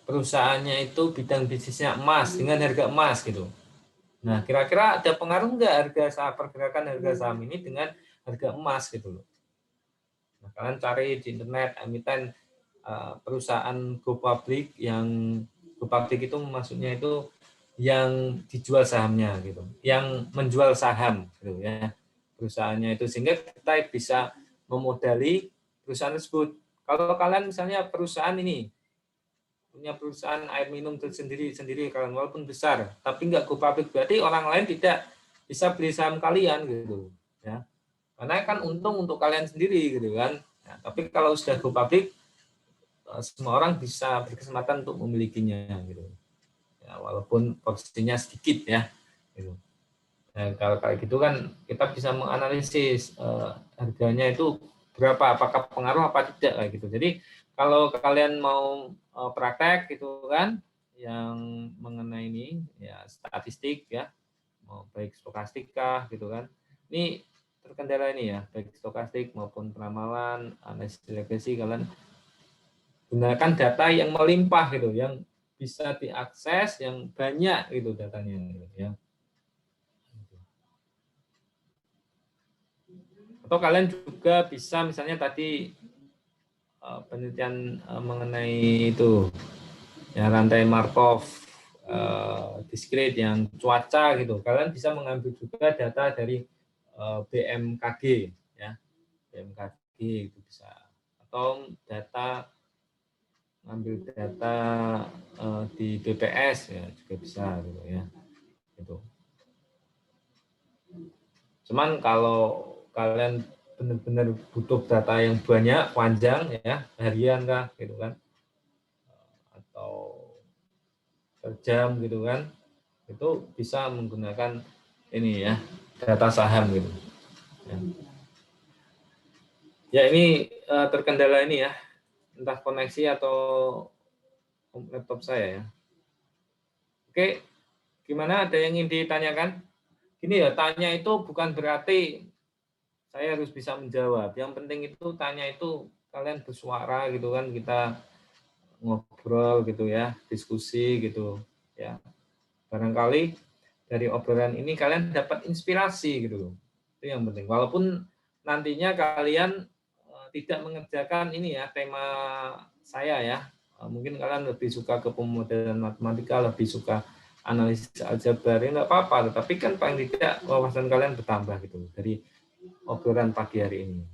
perusahaannya itu bidang bisnisnya emas dengan harga emas gitu. Nah, kira-kira ada pengaruh nggak pergerakan harga saham ini dengan harga emas gitu loh. Nah, kalian cari di internet emiten perusahaan go public itu maksudnya itu yang dijual sahamnya gitu, yang menjual saham gitu ya perusahaannya itu, sehingga kita bisa memodali perusahaan tersebut. Kalau kalian misalnya perusahaan ini punya perusahaan air minum sendiri kalian walaupun besar tapi nggak go public, berarti orang lain tidak bisa beli saham kalian gitu ya, karena kan untung untuk kalian sendiri gitu kan. Nah, tapi kalau sudah go public semua orang bisa berkesempatan untuk memilikinya gitu ya, walaupun porsinya sedikit ya gitu. Nah, kalau kayak gitu kan kita bisa menganalisis harganya itu berapa, apakah pengaruh apa tidak kayak gitu. Jadi kalau kalian mau praktek gitu kan yang mengenai ini ya statistik ya, mau baik stokastika gitu kan, ini terkendala ini ya, baik stokastik maupun peramalan analisis regresi, kalian gunakan data yang melimpah gitu, yang bisa diakses, yang banyak gitu datanya gitu, ya. Atau kalian juga bisa misalnya tadi penelitian mengenai itu ya rantai Markov diskrit yang cuaca gitu, kalian bisa mengambil juga data dari BMKG ya, BMKG itu bisa, atau ngambil data di BPS ya juga bisa gitu ya gitu. Cuman kalau kalian benar-benar butuh data yang banyak, panjang ya, harian kah gitu kan, atau per jam gitu kan, itu bisa menggunakan ini ya, data saham gitu. Ya ini terkendala ini ya, entah koneksi atau laptop saya ya. Oke, gimana? Ada yang ingin ditanyakan? Gini ya, tanya itu bukan berarti saya harus bisa menjawab. Yang penting itu tanya itu kalian bersuara gitu kan, kita ngobrol gitu ya, diskusi gitu ya. Barangkali dari obrolan ini kalian dapat inspirasi gitu loh. Itu yang penting. Walaupun nantinya kalian tidak mengerjakan ini ya, tema saya ya. Mungkin kalian lebih suka ke pemodelan matematika, lebih suka analisis aljabar, ya nggak apa-apa. Tetapi kan paling tidak wawasan kalian bertambah gitu dari obrolan pagi hari ini.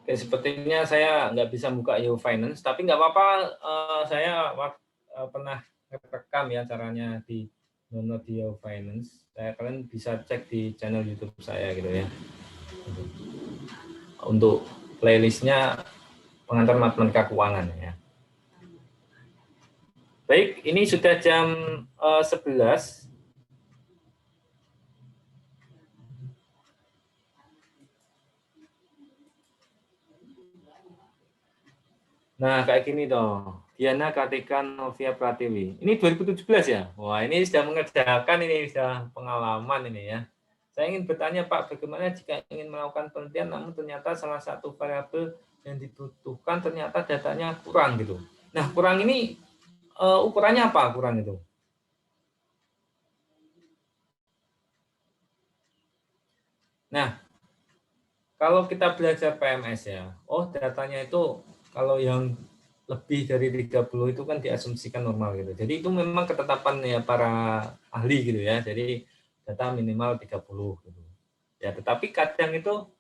Oke, sepertinya saya nggak bisa buka Yahoo Finance, tapi nggak apa-apa. Saya pernah rekam ya caranya di download di Yahoo Finance. Kalian bisa cek di channel YouTube saya gitu ya. Untuk playlistnya pengantar matematika keuangan ya. Baik, ini sudah jam 11. Nah, kayak gini dong. Diana Kartika Novia Pratiwi. Ini 2017 ya? Wah, ini sudah mengerjakan, ini sudah pengalaman ini ya. Saya ingin bertanya, Pak, bagaimana jika ingin melakukan penelitian, namun ternyata salah satu variabel yang dibutuhkan ternyata datanya kurang gitu. Nah, kurang ini ukurannya apa kurang itu? Nah, kalau kita belajar PMS ya, datanya itu kalau yang lebih dari 30 itu kan diasumsikan normal gitu. Jadi itu memang ketetapan ya para ahli gitu ya. Jadi data minimal 30 gitu. Ya, tetapi kadang itu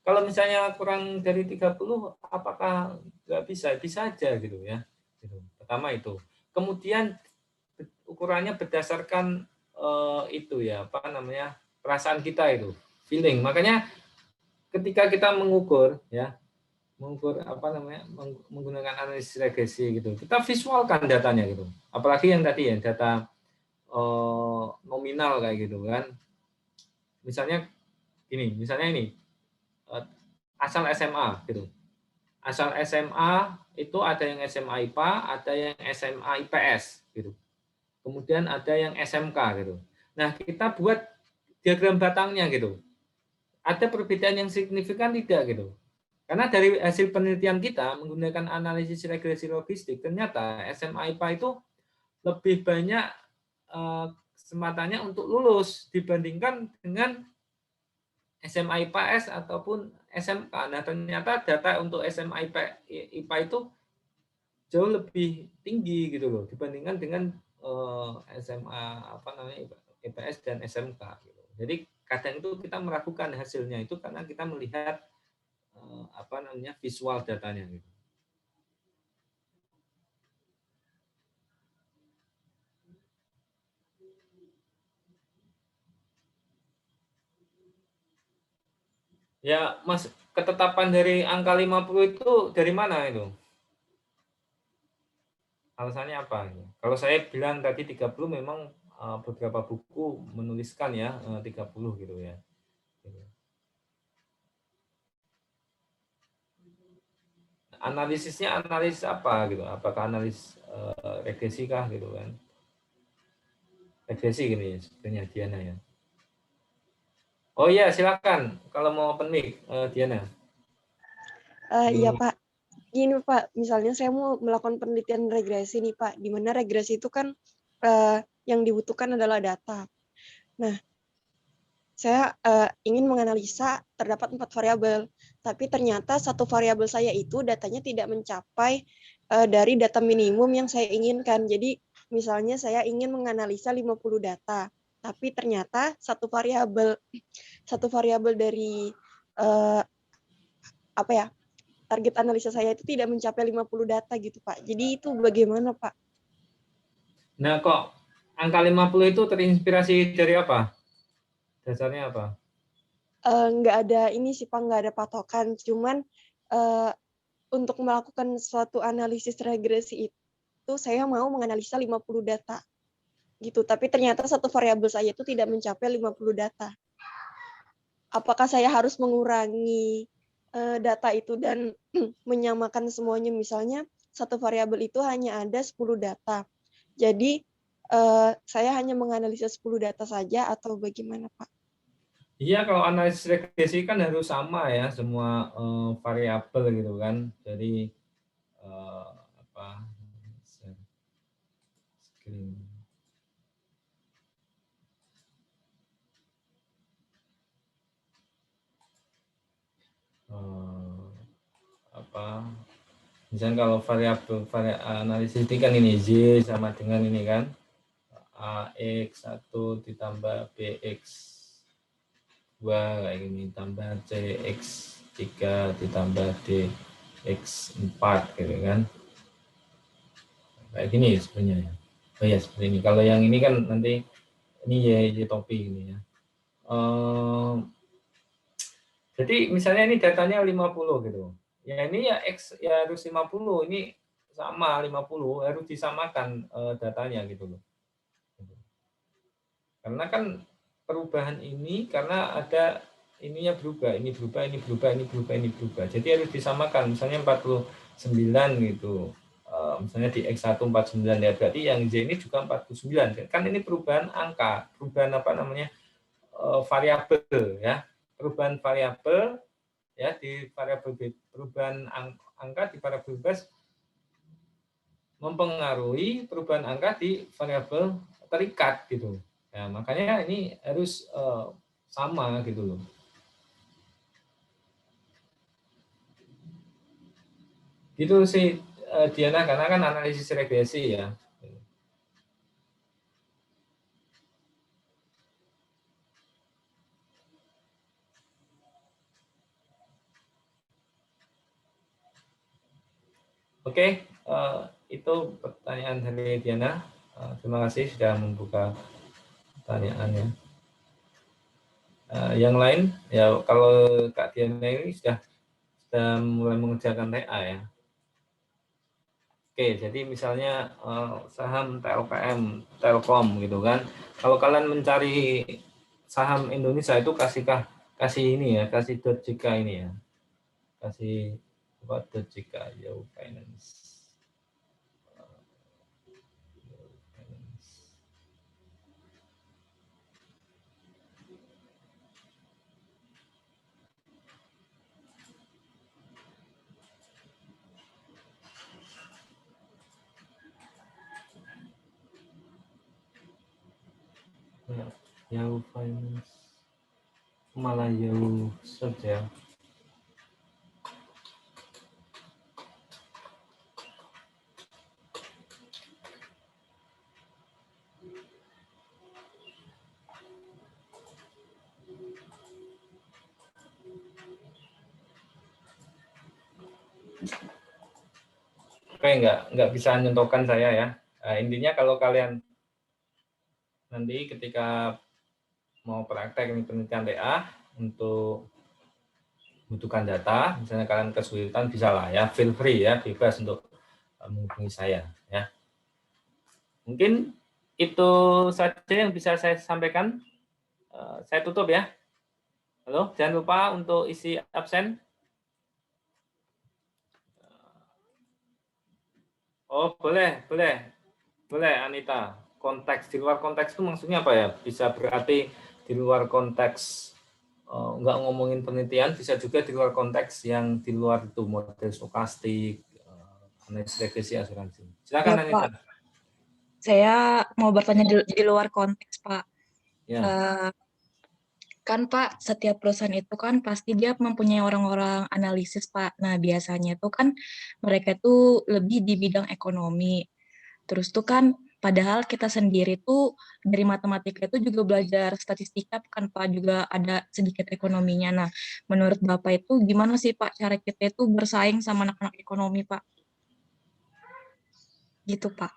kalau misalnya kurang dari 30 apakah nggak bisa? Bisa aja gitu ya. Gitu. Pertama itu. Kemudian ukurannya berdasarkan itu ya, apa namanya? Perasaan kita itu, feeling. Makanya ketika kita mengukur ya, menggunakan analisis regresi gitu, kita visualkan datanya gitu, apalagi yang tadi ya data nominal kayak gitu kan, misalnya ini asal SMA gitu, asal SMA itu ada yang SMA IPA, ada yang SMA IPS gitu, kemudian ada yang SMK gitu. Nah, kita buat diagram batangnya gitu, ada perbedaan yang signifikan tidak gitu. Karena dari hasil penelitian kita menggunakan analisis regresi logistik, ternyata SMA IPA itu lebih banyak kesempatannya untuk lulus dibandingkan dengan SMA IPS ataupun SMK. Nah, ternyata data untuk SMA IPA itu jauh lebih tinggi gitu loh dibandingkan dengan SMA IPS dan SMK. Gitu. Jadi kadang itu kita meragukan hasilnya itu karena kita melihat visual datanya gitu. Ya, Mas, ketetapan dari angka 50 itu dari mana itu? Alasannya apa? Kalau saya bilang tadi 30 memang beberapa buku menuliskan ya 30 gitu ya. Analisisnya analis apa gitu? Apakah analis regresi kah gitu kan? Regresi gini ya, sebenarnya Diana ya. Oh iya, silakan kalau mau open mic Diana. Iya Pak, gini Pak, misalnya saya mau melakukan penelitian regresi nih Pak, di mana regresi itu kan yang dibutuhkan adalah data. Nah, saya ingin menganalisa terdapat 4 variabel. Tapi ternyata satu variabel saya itu datanya tidak mencapai dari data minimum yang saya inginkan. Jadi misalnya saya ingin menganalisa 50 data, tapi ternyata satu variabel dari apa ya, target analisa saya itu tidak mencapai 50 data gitu, Pak. Jadi itu bagaimana, Pak? Nah, kok angka 50 itu terinspirasi dari apa? Dasarnya apa? Nggak ada ini sih, Pak, nggak ada patokan. Cuman untuk melakukan suatu analisis regresi itu saya mau menganalisa 50 data gitu. Tapi ternyata satu variabel saya itu tidak mencapai 50 data. Apakah saya harus mengurangi data itu dan menyamakan semuanya? Misalnya satu variabel itu hanya ada 10 data. Jadi saya hanya menganalisa 10 data saja atau bagaimana, Pak? Iya, kalau analisis regresi kan harus sama ya, semua variabel gitu kan. Jadi apa? Screen. Apa? Misalnya kalau variabel analisis ini kan ini Z sama dengan ini kan. AX1 ditambah BX2 kayak gini, tambah CX3 ditambah DX4 gitu kan. Kayak gini sebenarnya ya. Oh ya, seperti ini. Kalau yang ini kan nanti ini Y topi ini ya. Jadi misalnya ini datanya 50 gitu. Ya ini ya X ya harus 50, ini sama 50, harus disamakan datanya gitu loh. Karena kan perubahan ini karena ada ininya berubah, ini berubah, ini berubah, ini berubah, ini berubah. Jadi harus disamakan. Misalnya 49 gitu. Misalnya di X1 49 ya, berarti yang Z ini juga 49. Kan ini perubahan angka, perubahan apa namanya? Variabel ya. Perubahan variabel ya di variabel perubahan angka di variabel bebas mempengaruhi perubahan angka di variabel terikat gitu. Ya, makanya ini harus sama gitu loh. Gitu sih Diana, karena kan analisis regresi ya. Oke, itu pertanyaan dari Diana. Terima kasih sudah membuka pertanyaannya. Yang lain, ya kalau Kak Diana ini sudah mulai mengerjakan TA ya. Oke, jadi misalnya saham TLKM, Telkom gitu kan. Kalau kalian mencari saham Indonesia itu kasih ini ya, kasih .jk ini ya. Kasih apa .jk Yahoo Finance. Yahoo Finance. Malah Yahoo search ya. Oke, nggak bisa nyentuhkan saya ya. Intinya kalau kalian nanti ketika mau praktek ini penelitian TA untuk butuhkan data, misalnya kalian kesulitan bisa lah ya, feel free ya, bebas untuk menghubungi saya ya. Mungkin itu saja yang bisa saya sampaikan. Saya tutup ya. Halo, jangan lupa untuk isi absen. Oh, boleh Anita. Konteks di luar konteks itu maksudnya apa ya? Bisa berarti di luar konteks nggak ngomongin penelitian, bisa juga di luar konteks yang di luar itu model stokastik, analisis regresi asuransi. Silakan Ya, Anita. Pak. Saya mau bertanya di luar konteks, Pak. Ya. Kan Pak, setiap perusahaan itu kan pasti dia mempunyai orang-orang analisis Pak. Nah biasanya tuh kan mereka tuh lebih di bidang ekonomi. Terus tuh kan padahal kita sendiri tuh dari matematika itu juga belajar statistika kan Pak, juga ada sedikit ekonominya. Nah menurut Bapak itu gimana sih Pak cara kita itu bersaing sama anak-anak ekonomi Pak? Gitu Pak.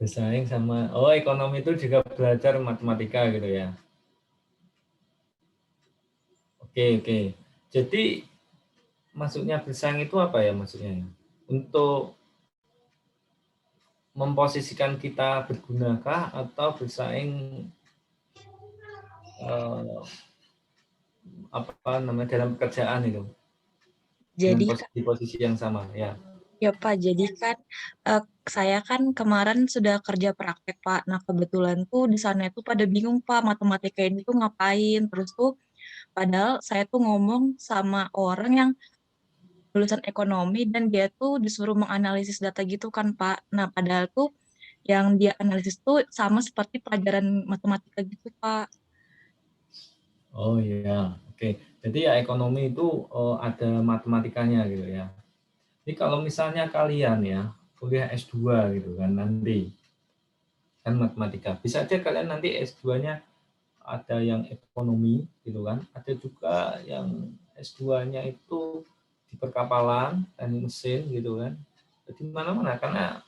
Bersaing sama, ekonomi itu juga belajar matematika gitu ya. Oke. Jadi maksudnya bersaing itu apa ya maksudnya? Untuk memposisikan kita bergunakah atau bersaing eh, apa namanya dalam pekerjaan itu dengan Jadi posisi yang sama ya. ya Pak, jadi kan saya kan kemarin sudah kerja praktek Pak. Nah kebetulan tuh di sana itu pada bingung Pak matematika ini tuh ngapain. Terus tuh padahal saya tuh ngomong sama orang yang lulusan ekonomi dan dia tuh disuruh menganalisis data gitu kan Pak. Nah padahal tuh yang dia analisis tuh sama seperti pelajaran matematika gitu Pak. Oh iya, oke. Jadi ya ekonomi itu ada matematikanya gitu ya. Jadi kalau misalnya kalian ya kuliah S2 gitu kan nanti kan matematika. Bisa aja kalian nanti S2-nya ada yang ekonomi gitu kan, ada juga yang S2-nya itu di perkapalan, teknik mesin gitu kan. Di mana-mana karena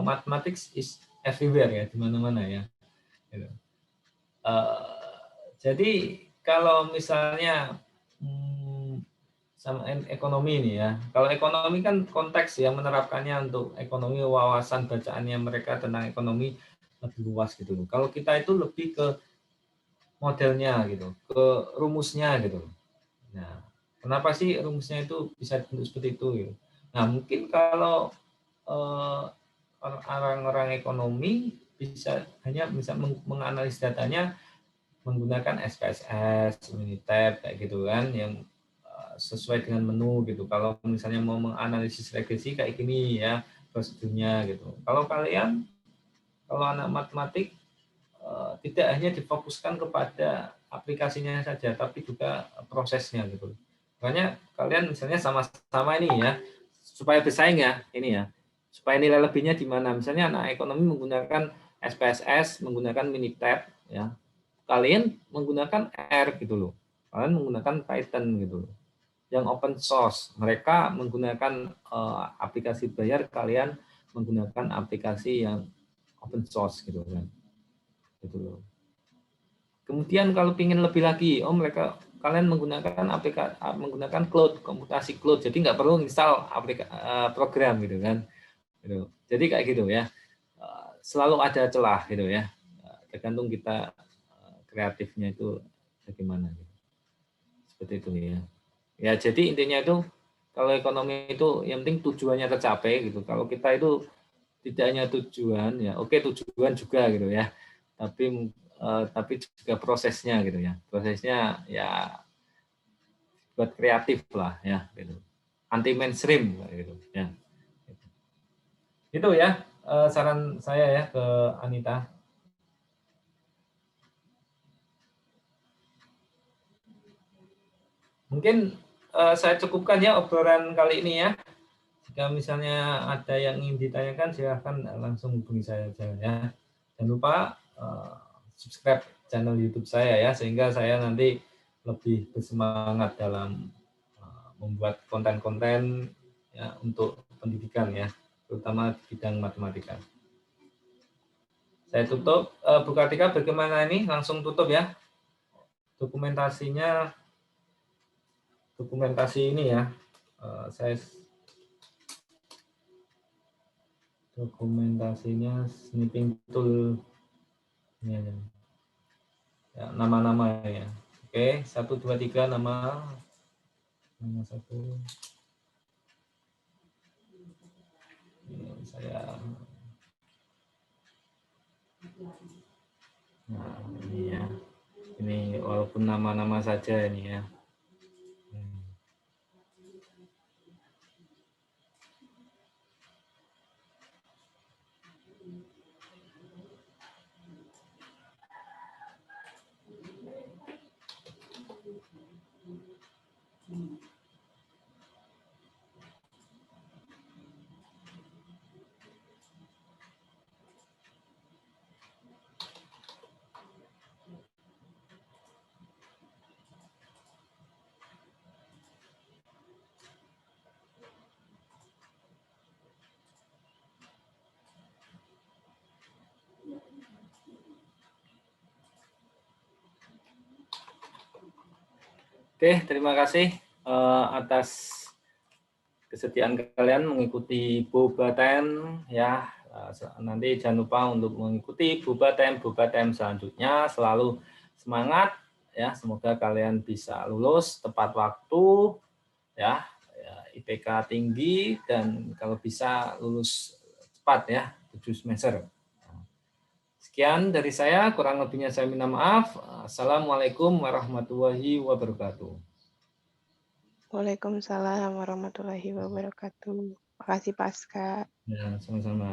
mathematics is everywhere ya, di mana-mana ya. Gitu. Jadi kalau misalnya sama ekonomi ini ya, kalau ekonomi kan konteks yang menerapkannya untuk ekonomi, wawasan bacaannya mereka tentang ekonomi lebih luas gitu. Kalau kita itu lebih ke modelnya gitu, ke rumusnya gitu. Nah, kenapa sih rumusnya itu bisa dibentuk seperti itu? Gitu. Nah, mungkin kalau orang-orang ekonomi hanya bisa menganalisis datanya menggunakan SPSS, Minitab kayak gitu kan, yang sesuai dengan menu gitu. Kalau misalnya mau menganalisis regresi kayak gini ya prosedurnya gitu. Kalau anak matematik tidak hanya difokuskan kepada aplikasinya saja, tapi juga prosesnya gitu. Makanya kalian misalnya sama-sama ini ya, supaya bersaing ya, ini ya, supaya nilai lebihnya di mana. Misalnya anak ekonomi menggunakan SPSS, menggunakan Minitab, ya, kalian menggunakan R gitu loh, kalian menggunakan Python gitu loh. Yang open source, mereka menggunakan aplikasi bayar, kalian menggunakan aplikasi yang open source gitu kan, gitu loh. Kemudian kalau ingin lebih lagi, kalian menggunakan cloud, komputasi cloud, jadi nggak perlu install program gitu kan. Gitu. Jadi kayak gitu ya. Selalu ada celah gitu ya. Tergantung kita kreatifnya itu bagaimana. Gitu. Seperti itu ya. Ya jadi intinya itu kalau ekonomi itu yang penting tujuannya tercapai gitu. Kalau kita itu tidak hanya tujuan ya, oke tujuan juga gitu ya. Tapi juga prosesnya gitu ya. Prosesnya ya buat kreatif lah ya gitu. Anti mainstream gitu ya. Itu ya saran saya ya ke Anita. Mungkin saya cukupkan ya obrolan kali ini ya. Jika misalnya ada yang ingin ditanyakan silahkan langsung hubungi saya aja ya. Jangan lupa subscribe channel YouTube saya ya sehingga saya nanti lebih bersemangat dalam membuat konten-konten ya untuk pendidikan ya, terutama di bidang matematika. Saya tutup. Bu Kartika bagaimana ini? Langsung tutup ya. Dokumentasi ini ya. Saya dokumentasinya snipping tool ini aja. Ya, nama-nama ya. Oke, 1 2 3 nama satu. Ini saya. Nah, ini ya. Ini walaupun nama-nama saja ini ya. Oke, terima kasih atas kesetiaan kalian mengikuti Bobatem ya. Nanti jangan lupa untuk mengikuti Bobatem selanjutnya. Selalu semangat ya. Semoga kalian bisa lulus tepat waktu ya. IPK tinggi dan kalau bisa lulus cepat ya, 7 semester. Sekian dari saya, kurang lebihnya saya minta maaf. Assalamualaikum warahmatullahi wabarakatuh. Waalaikumsalam warahmatullahi wabarakatuh. Makasih Pasca. Ya, sama-sama.